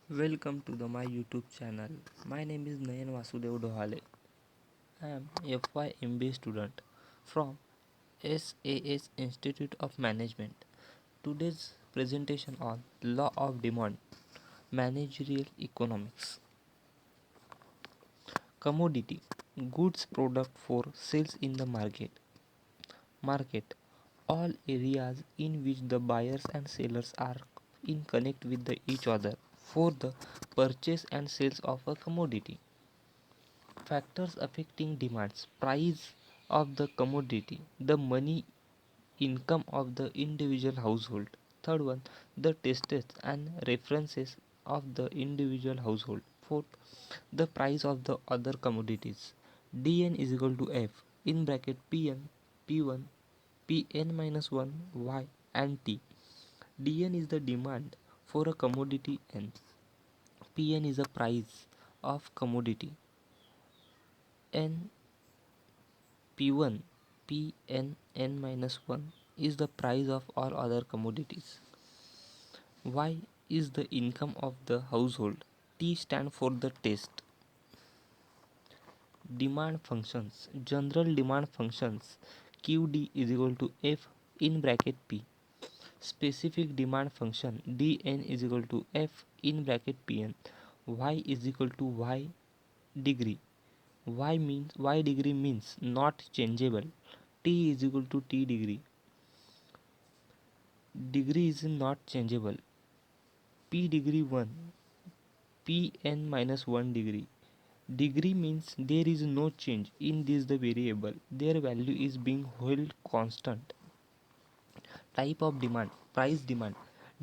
Welcome to my YouTube channel. My name is Nayan Vasudev Dohale. I am FY MBA student from SAS Institute of Management. Today's presentation on Law of Demand, Managerial Economics. Commodity, goods product for sales in the market. Market, all areas in which the buyers and sellers are in connect with each other for the purchase and sales of a commodity. Factors affecting demands, price of the commodity, the money income of the individual household. Third one, the tastes and references of the individual household. Fourth, the price of the other commodities. Dn is equal to f in bracket pn, p1, pn minus 1, y and t. Dn is the demand for a commodity n. Pn is the price of commodity n. P1 PNN minus 1 is the price of all other commodities. Y is the income of the household. T stand for the test. Demand functions. General demand functions. QD is equal to F in bracket P. Specific demand function Dn is equal to F in bracket Pn. Y is equal to Y degree. Y degree means not changeable. T is equal to T degree. Degree is not changeable. P degree 1, Pn minus 1 degree. Degree means there is no change in this the variable. Their value is being held constant. Type of demand. Price demand.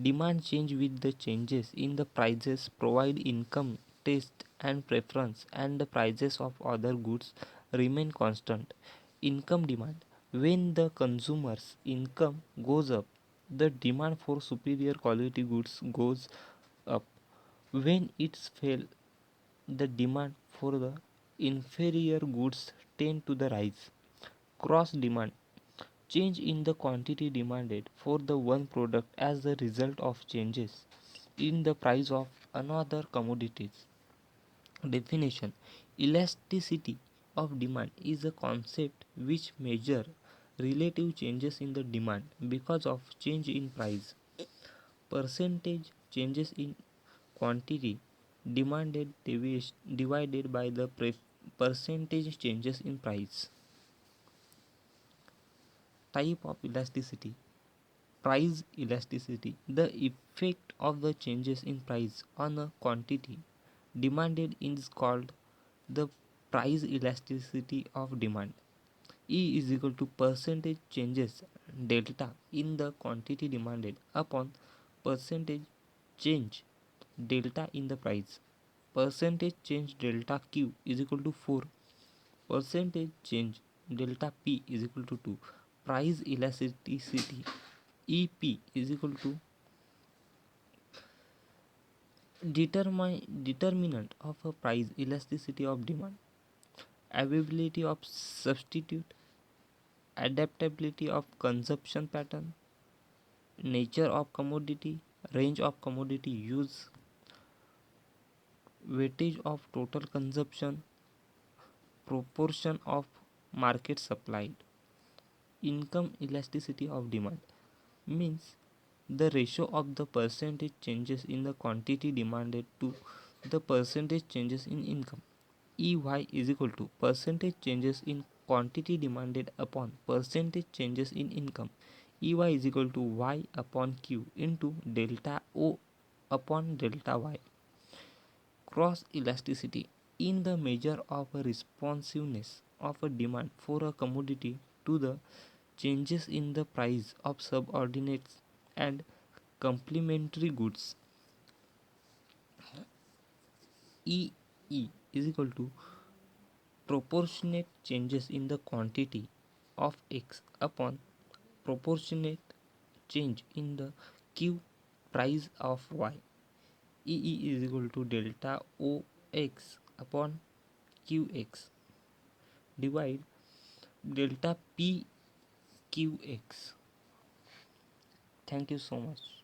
Demand change with the changes in the prices provide income, taste and preference, and the prices of other goods remain constant. Income demand. When the consumer's income goes up, the demand for superior quality goods goes up. When it's fail, the demand for the inferior goods tend to the rise. Cross demand, change in the quantity demanded for the one product as the result of changes in the price of another commodities. Definition: elasticity of demand is a concept which measure relative changes in the demand because of change in price. Percentage changes in quantity demanded divided by the percentage changes in price. Type of elasticity. Price elasticity, the effect of the changes in price on a quantity demanded is called the price elasticity of demand. E is equal to percentage changes delta in the quantity demanded upon percentage change delta in the price. Percentage change delta Q is equal to 4. Percentage change delta P is equal to 2. Price elasticity EP is equal to determinant of a price elasticity of demand, availability of substitute, adaptability of consumption pattern, nature of commodity, range of commodity use, weightage of total consumption, proportion of market supplied. Income elasticity of demand means the ratio of the percentage changes in the quantity demanded to the percentage changes in income. EY is equal to percentage changes in quantity demanded upon percentage changes in income. EY is equal to Y upon Q into delta O upon delta Y. Cross elasticity in the measure of a responsiveness of a demand for a commodity to the changes in the price of subordinates and complementary goods. EE is equal to proportionate changes in the quantity of X upon proportionate change in the Q price of Y. EE is equal to delta OX upon QX divide delta PQX. Thank you so much.